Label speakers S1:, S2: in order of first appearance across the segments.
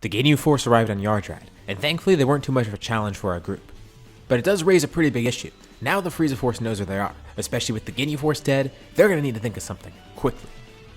S1: The Ginyu force arrived on Yardrat, and thankfully they weren't too much of a challenge for our group. But it does raise a pretty big issue. Now the Frieza force knows where they are, especially with the Ginyu force dead, they're going to need to think of something, quickly.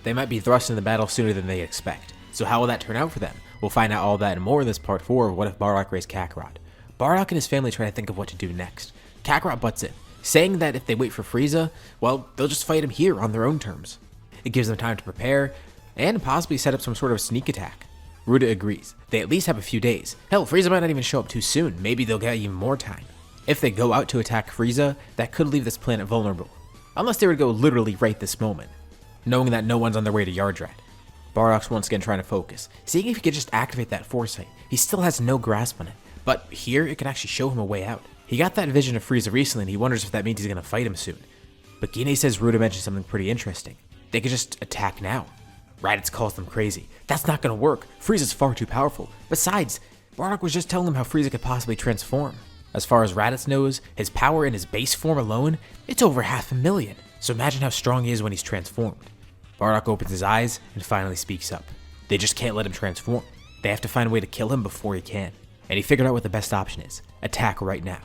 S1: They might be thrust into the battle sooner than they expect, so how will that turn out for them? We'll find out all that and more in this part 4 of What If Bardock Raised Kakarot. Bardock and his family try to think of what to do next. Kakarot butts in, saying that if they wait for Frieza, well, they'll just fight him here on their own terms. It gives them time to prepare, and possibly set up some sort of sneak attack. Ruda agrees. They at least have a few days. Hell, Frieza might not even show up too soon. Maybe they'll get even more time. If they go out to attack Frieza, that could leave this planet vulnerable. Unless they would go literally right this moment, knowing that no one's on their way to Yardrat. Bardock's once again trying to focus, seeing if he could just activate that foresight. He still has no grasp on it, but here it can actually show him a way out. He got that vision of Frieza recently and he wonders if that means he's going to fight him soon. But Gine says Ruda mentioned something pretty interesting. They could just attack now. Raditz calls them crazy. That's not going to work. Frieza's far too powerful. Besides, Bardock was just telling them how Frieza could possibly transform. As far as Raditz knows, his power in his base form alone, it's over 500,000. So imagine how strong he is when he's transformed. Bardock opens his eyes and finally speaks up. They just can't let him transform. They have to find a way to kill him before he can. And he figured out what the best option is. Attack right now.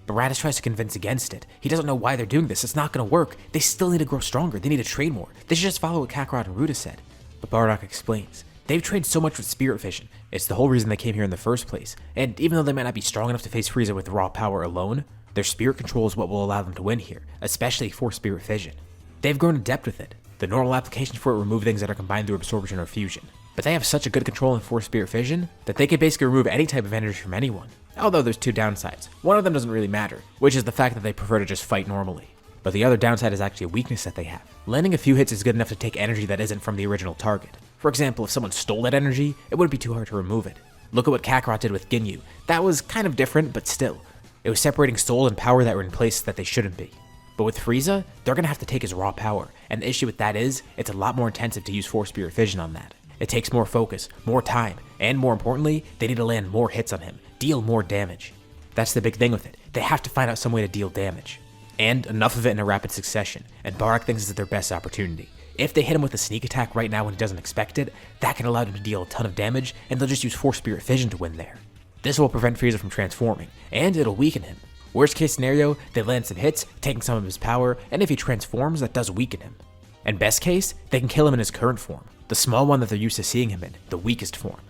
S1: But Raditz tries to convince against it. He doesn't know why they're doing this. It's not going to work. They still need to grow stronger. They need to train more. They should just follow what Kakarot and Ruda said. But Bardock explains. They've trained so much with spirit vision. It's the whole reason they came here in the first place. And even though they might not be strong enough to face Frieza with raw power alone, their spirit control is what will allow them to win here, especially for spirit vision. They've grown adept with it. The normal applications for it remove things that are combined through absorption or fusion. But they have such a good control in Force Spirit Vision that they can basically remove any type of energy from anyone. Although there's two downsides. One of them doesn't really matter, which is the fact that they prefer to just fight normally. But the other downside is actually a weakness that they have. Landing a few hits is good enough to take energy that isn't from the original target. For example, if someone stole that energy, it wouldn't be too hard to remove it. Look at what Kakarot did with Ginyu. That was kind of different, but still. It was separating soul and power that were in places that they shouldn't be. But with Frieza, they're going to have to take his raw power, and the issue with that is, it's a lot more intensive to use Force Spirit Vision on that. It takes more focus, more time, and more importantly, they need to land more hits on him, deal more damage. That's the big thing with it. They have to find out some way to deal damage. And enough of it in a rapid succession, and Bardock thinks this is their best opportunity. If they hit him with a sneak attack right now when he doesn't expect it, that can allow them to deal a ton of damage, and they'll just use Force Spirit Vision to win there. This will prevent Frieza from transforming, and it'll weaken him. Worst case scenario, they land some hits, taking some of his power, and if he transforms, that does weaken him. And best case, they can kill him in his current form, the small one that they're used to seeing him in, the weakest form.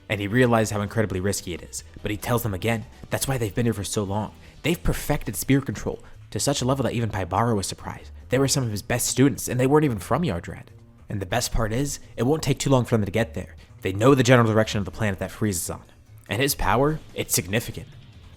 S1: And he realized how incredibly risky it is, but he tells them again, that's why they've been here for so long. They've perfected spirit control to such a level that even Paibara was surprised. They were some of his best students, and they weren't even from Yardrat. And the best part is, it won't take too long for them to get there. They know the general direction of the planet that Frieza's on. And his power, it's significant.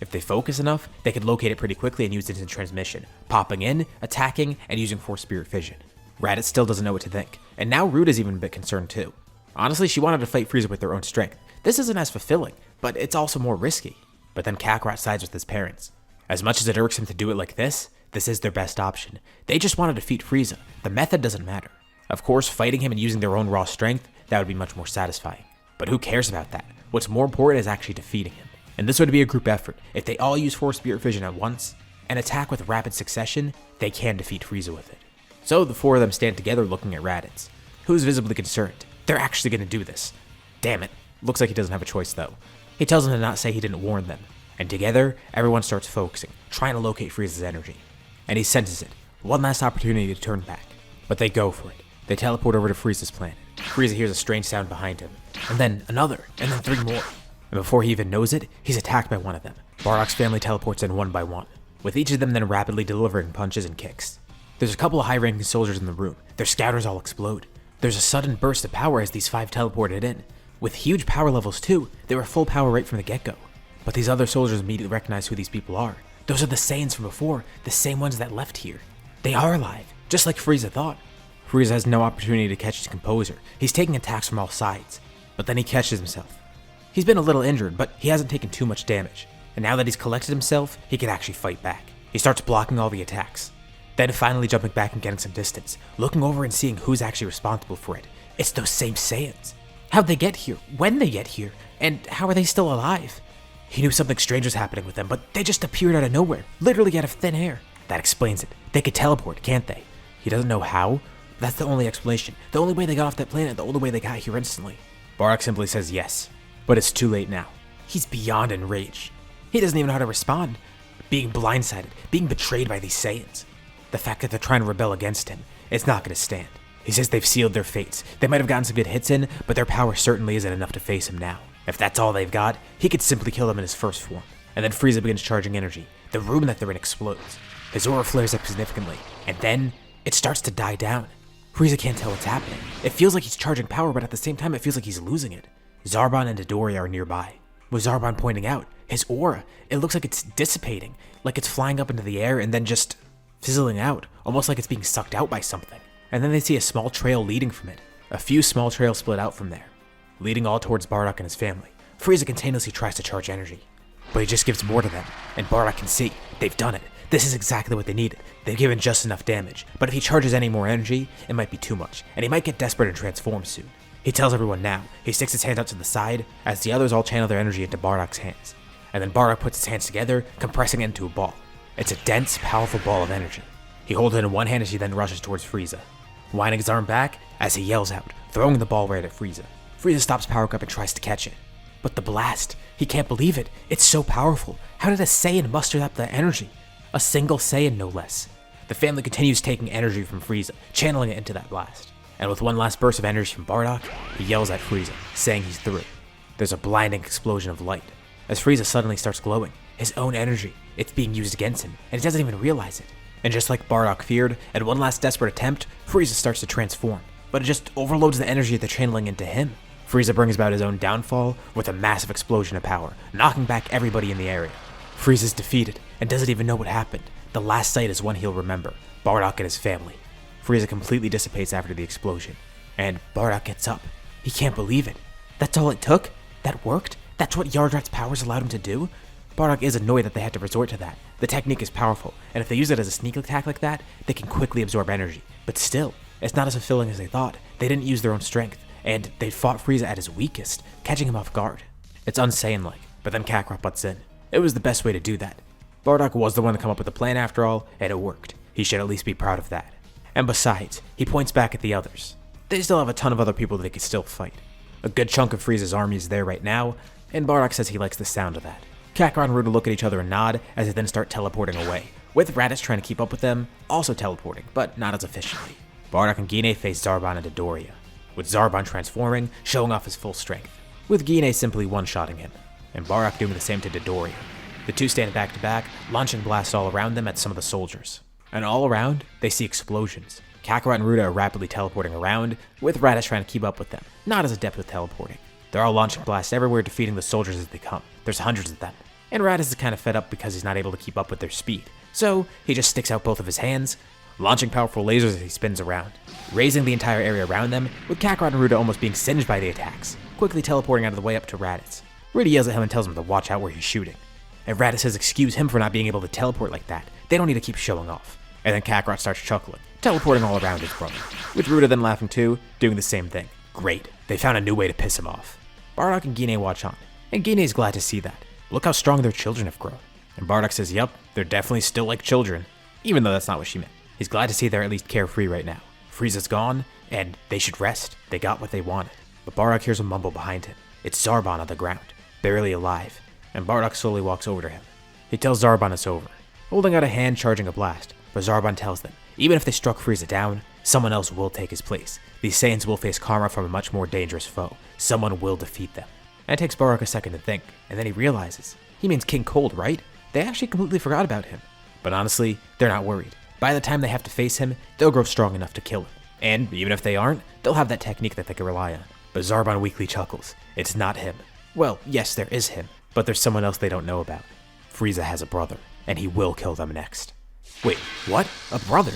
S1: If they focus enough, they could locate it pretty quickly and use instant transmission, popping in, attacking, and using Force Spirit Vision. Raditz still doesn't know what to think, and now Ruda's even a bit concerned too. Honestly, she wanted to fight Frieza with their own strength. This isn't as fulfilling, but it's also more risky. But then Kakarot sides with his parents. As much as it irks him to do it like this is their best option. They just want to defeat Frieza. The method doesn't matter. Of course, fighting him and using their own raw strength, that would be much more satisfying. But who cares about that? What's more important is actually defeating him. And this would be a group effort. If they all use Force Spirit Vision at once, and attack with rapid succession, they can defeat Frieza with it. So the four of them stand together looking at Raditz, who's visibly concerned. They're actually going to do this. Damn it. Looks like he doesn't have a choice though. He tells them to not say he didn't warn them. And together, everyone starts focusing, trying to locate Frieza's energy. And he senses it. One last opportunity to turn back. But they go for it. They teleport over to Frieza's planet. Frieza hears a strange sound behind him. And then another, and then three more. And before he even knows it, he's attacked by one of them. Bardock's family teleports in one by one, with each of them then rapidly delivering punches and kicks. There's a couple of high-ranking soldiers in the room. Their scouters all explode. There's a sudden burst of power as these five teleported in. With huge power levels too, they were full power right from the get-go. But these other soldiers immediately recognize who these people are. Those are the Saiyans from before, the same ones that left here. They are alive, just like Frieza thought. Frieza has no opportunity to catch his composure. He's taking attacks from all sides, but then he catches himself. He's been a little injured, but he hasn't taken too much damage. And now that he's collected himself, he can actually fight back. He starts blocking all the attacks. Then finally jumping back and getting some distance, looking over and seeing who's actually responsible for it. It's those same Saiyans. How'd they get here? When they get here? And how are they still alive? He knew something strange was happening with them, but they just appeared out of nowhere, literally out of thin air. That explains it. They could teleport, can't they? He doesn't know how, but that's the only explanation. The only way they got off that planet, the only way they got here instantly. Bardock simply says yes. But it's too late now. He's beyond enraged. He doesn't even know how to respond. Being blindsided, being betrayed by these Saiyans. The fact that they're trying to rebel against him, it's not going to stand. He says they've sealed their fates. They might have gotten some good hits in, but their power certainly isn't enough to face him now. If that's all they've got, he could simply kill them in his first form. And then Frieza begins charging energy. The room that they're in explodes. His aura flares up significantly, and then it starts to die down. Frieza can't tell what's happening. It feels like he's charging power, but at the same time it feels like he's losing it. Zarbon and Dodoria are nearby. With Zarbon pointing out, his aura, it looks like it's dissipating, like it's flying up into the air and then just fizzling out, almost like it's being sucked out by something. And then they see a small trail leading from it. A few small trails split out from there, leading all towards Bardock and his family. Frieza continuously tries to charge energy, but he just gives more to them, and Bardock can see, they've done it. This is exactly what they needed. They've given just enough damage, but if he charges any more energy, it might be too much, and he might get desperate and transform soon. He tells everyone now. He sticks his hand out to the side, as the others all channel their energy into Bardock's hands. And then Bardock puts his hands together, compressing it into a ball. It's a dense, powerful ball of energy. He holds it in one hand as he then rushes towards Frieza, winding his arm back as he yells out, throwing the ball right at Frieza. Frieza stops powering up and tries to catch it. But the blast, he can't believe it. It's so powerful. How did a Saiyan muster up that energy? A single Saiyan, no less. The family continues taking energy from Frieza, channeling it into that blast. And with one last burst of energy from Bardock, he yells at Frieza, saying he's through. There's a blinding explosion of light. As Frieza suddenly starts glowing, his own energy, it's being used against him, and he doesn't even realize it. And just like Bardock feared, at one last desperate attempt, Frieza starts to transform, but it just overloads the energy they're channeling into him. Frieza brings about his own downfall with a massive explosion of power, knocking back everybody in the area. Frieza's defeated, and doesn't even know what happened. The last sight is one he'll remember, Bardock and his family. Frieza completely dissipates after the explosion, and Bardock gets up. He can't believe it. That's all it took? That worked? That's what Yardrat's powers allowed him to do? Bardock is annoyed that they had to resort to that. The technique is powerful, and if they use it as a sneak attack like that, they can quickly absorb energy. But still, it's not as fulfilling as they thought. They didn't use their own strength, and they fought Frieza at his weakest, catching him off guard. It's un-Saiyan-like, but then Kakarot butts in. It was the best way to do that. Bardock was the one to come up with the plan after all, and it worked. He should at least be proud of that. And besides, he points back at the others. They still have a ton of other people that they could still fight. A good chunk of Frieza's army is there right now, and Bardock says he likes the sound of that. Kakarot and Ruda look at each other and nod as they then start teleporting away, with Raditz trying to keep up with them, also teleporting, but not as efficiently. Bardock and Gine face Zarbon and Dodoria, with Zarbon transforming, showing off his full strength, with Gine simply one-shotting him, and Bardock doing the same to Dodoria. The two stand back to back, launching blasts all around them at some of the soldiers. And all around, they see explosions. Kakarot and Ruda are rapidly teleporting around, with Raditz trying to keep up with them, not as adept with teleporting. They're all launching blasts everywhere, defeating the soldiers as they come. There's hundreds of them. And Raditz is kind of fed up because he's not able to keep up with their speed. So he just sticks out both of his hands, launching powerful lasers as he spins around, raising the entire area around them, with Kakarot and Ruda almost being singed by the attacks, quickly teleporting out of the way up to Raditz. Ruda yells at him and tells him to watch out where he's shooting. And Raditz says excuse him for not being able to teleport like that. They don't need to keep showing off. And then Kakarot starts chuckling, teleporting all around his brother, with Ruda then laughing too, doing the same thing. Great, they found a new way to piss him off. Bardock and Gine watch on, and Gine is glad to see that. Look how strong their children have grown. And Bardock says, yup, they're definitely still like children, even though that's not what she meant. He's glad to see they're at least carefree right now. Frieza's gone, and they should rest. They got what they wanted. But Bardock hears a mumble behind him. It's Zarbon on the ground, barely alive, and Bardock slowly walks over to him. He tells Zarbon it's over, holding out a hand charging a blast, but Zarbon tells them, even if they struck Frieza down, someone else will take his place. These Saiyans will face karma from a much more dangerous foe. Someone will defeat them. And it takes Bardock a second to think, and then he realizes, he means King Cold, right? They actually completely forgot about him. But honestly, they're not worried. By the time they have to face him, they'll grow strong enough to kill him. And even if they aren't, they'll have that technique that they can rely on. But Zarbon weakly chuckles. It's not him. Well, yes, there is him, but there's someone else they don't know about. Frieza has a brother, and he will kill them next. Wait, what? A brother?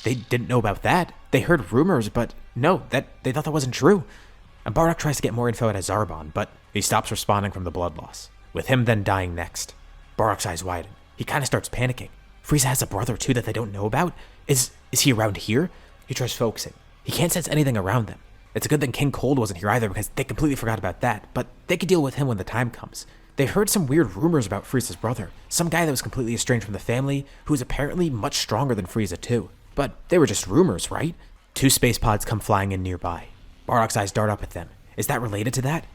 S1: They didn't know about that. They heard rumors, but no, they thought that wasn't true. And Bardock tries to get more info out of Zarbon, but he stops responding from the blood loss, with him then dying next. Bardock's eyes widen. He kind of starts panicking. Frieza has a brother too that they don't know about? Is he around here? He tries focusing. He can't sense anything around them. It's a good thing King Cold wasn't here either because they completely forgot about that, but they could deal with him when the time comes. They heard some weird rumors about Frieza's brother, some guy that was completely estranged from the family, who's apparently much stronger than Frieza too. But they were just rumors, right? Two space pods come flying in nearby. Bardock's eyes dart up at them. Is that related to that?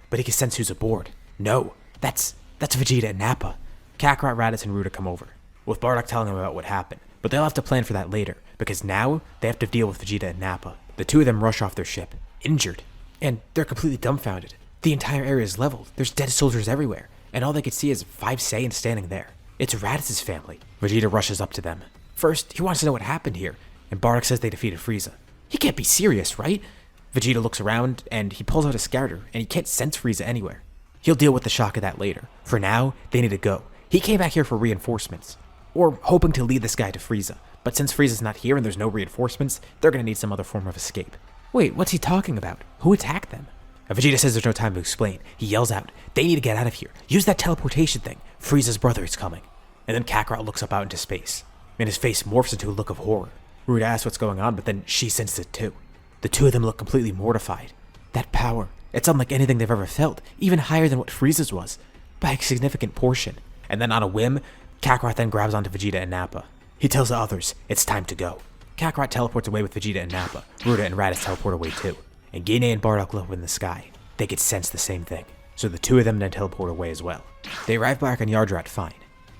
S1: but he can sense who's aboard. No, that's Vegeta and Nappa. Kakarot, Raditz, and Ruda come over, with Bardock telling him about what happened, but they'll have to plan for that later, because now they have to deal with Vegeta and Nappa. The two of them rush off their ship, injured, and they're completely dumbfounded. The entire area is leveled, there's dead soldiers everywhere, and all they could see is 5 Saiyans standing there. It's Raditz's family. Vegeta rushes up to them. First, he wants to know what happened here, and Bardock says they defeated Frieza. He can't be serious, right? Vegeta looks around, and he pulls out a scouter, and he can't sense Frieza anywhere. He'll deal with the shock of that later. For now, they need to go. He came back here for reinforcements, or hoping to lead this guy to Frieza. But since Frieza's not here and there's no reinforcements, they're gonna need some other form of escape. Wait, what's he talking about? Who attacked them? Vegeta says there's no time to explain. He yells out, they need to get out of here. Use that teleportation thing. Frieza's brother is coming. And then Kakarot looks up out into space, and his face morphs into a look of horror. Ruda asks what's going on, but then she senses it too. The two of them look completely mortified. That power, it's unlike anything they've ever felt, even higher than what Frieza's was, by a significant portion. And then on a whim, Kakarot then grabs onto Vegeta and Nappa. He tells the others, it's time to go. Kakarot teleports away with Vegeta and Nappa. Ruda and Raditz teleport away too. And Gine and Bardock look up in the sky. They could sense the same thing. So the two of them then teleport away as well. They arrive back on Yardrat fine.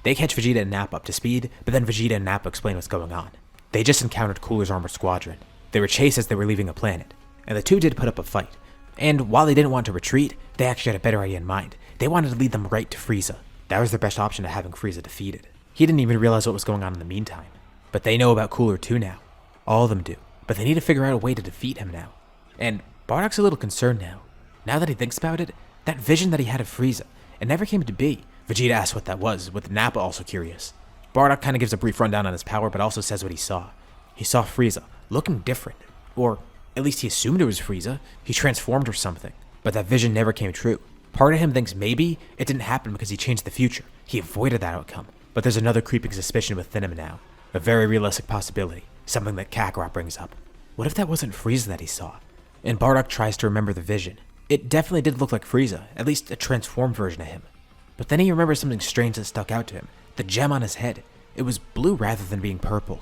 S1: They catch Vegeta and Nappa up to speed, but then Vegeta and Nappa explain what's going on. They just encountered Cooler's armored squadron. They were chased as they were leaving a planet, and the two did put up a fight. And while they didn't want to retreat, they actually had a better idea in mind. They wanted to lead them right to Frieza. That was their best option to having Frieza defeated. He didn't even realize what was going on in the meantime. But they know about Cooler too now. All of them do. But they need to figure out a way to defeat him now. And Bardock's a little concerned now. Now that he thinks about it, that vision that he had of Frieza, it never came to be. Vegeta asks what that was, with Nappa also curious. Bardock kind of gives a brief rundown on his power, but also says what he saw. He saw Frieza, looking different. Or, at least he assumed it was Frieza. He transformed or something. But that vision never came true. Part of him thinks maybe it didn't happen because he changed the future. He avoided that outcome. But there's another creeping suspicion within him now. A very realistic possibility. Something that Kakarot brings up. What if that wasn't Frieza that he saw? And Bardock tries to remember the vision. It definitely did look like Frieza, at least a transformed version of him. But then he remembers something strange that stuck out to him. The gem on his head. It was blue rather than being purple,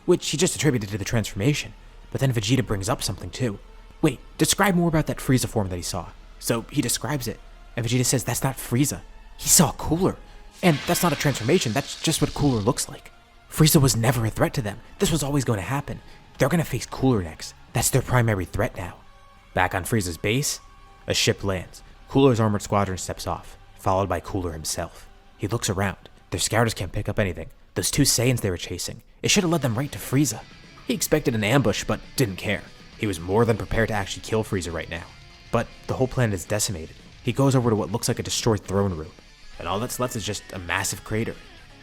S1: which he just attributed to the transformation. But then Vegeta brings up something too. Wait, describe more about that Frieza form that he saw. So he describes it, and Vegeta says that's not Frieza. He saw Cooler. And that's not a transformation, that's just what Cooler looks like. Frieza was never a threat to them. This was always going to happen. They're going to face Cooler next. That's their primary threat now. Back on Frieza's base, a ship lands. Cooler's armored squadron steps off, followed by Cooler himself. He looks around. Their scouters can't pick up anything. Those two Saiyans they were chasing, it should have led them right to Frieza. He expected an ambush, but didn't care. He was more than prepared to actually kill Frieza right now. But the whole planet is decimated. He goes over to what looks like a destroyed throne room, and all that's left is just a massive crater.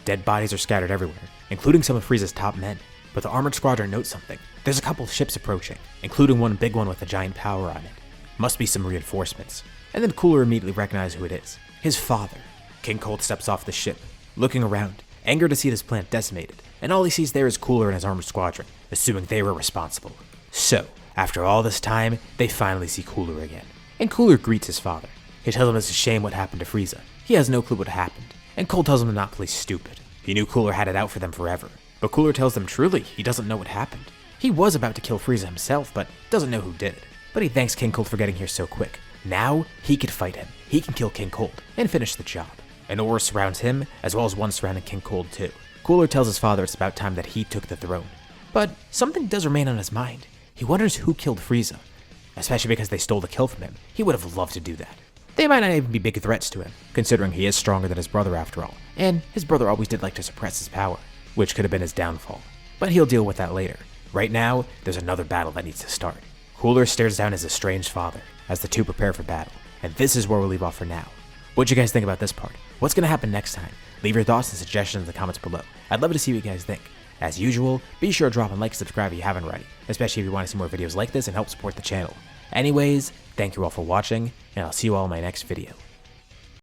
S1: Dead bodies are scattered everywhere, including some of Frieza's top men. But the armored squadron notes something. There's a couple of ships approaching, including one big one with a giant tower on it. Must be some reinforcements. And then Cooler immediately recognizes who it is. His father. King Cold steps off the ship, looking around, angered to see this planet decimated, and all he sees there is Cooler and his armored squadron, assuming they were responsible. So, after all this time, they finally see Cooler again. And Cooler greets his father. He tells him it's a shame what happened to Frieza. He has no clue what happened, and Cold tells him to not play stupid. He knew Cooler had it out for them forever, but Cooler tells them truly he doesn't know what happened. He was about to kill Frieza himself, but doesn't know who did it. But he thanks King Cold for getting here so quick. Now, he could fight him. He can kill King Cold and finish the job. An aura surrounds him, as well as one surrounding King Cold too. Cooler tells his father it's about time that he took the throne. But something does remain on his mind. He wonders who killed Frieza. Especially because they stole the kill from him. He would have loved to do that. They might not even be big threats to him, considering he is stronger than his brother after all. And his brother always did like to suppress his power, which could have been his downfall. But he'll deal with that later. Right now, there's another battle that needs to start. Cooler stares down his estranged father, as the two prepare for battle. And this is where we'll leave off for now. What'd you guys think about this part? What's going to happen next time? Leave your thoughts and suggestions in the comments below. I'd love to see what you guys think. As usual, be sure to drop a like and subscribe if you haven't already, especially if you want to see more videos like this and help support the channel. Anyways, thank you all for watching, and I'll see you all in my next video.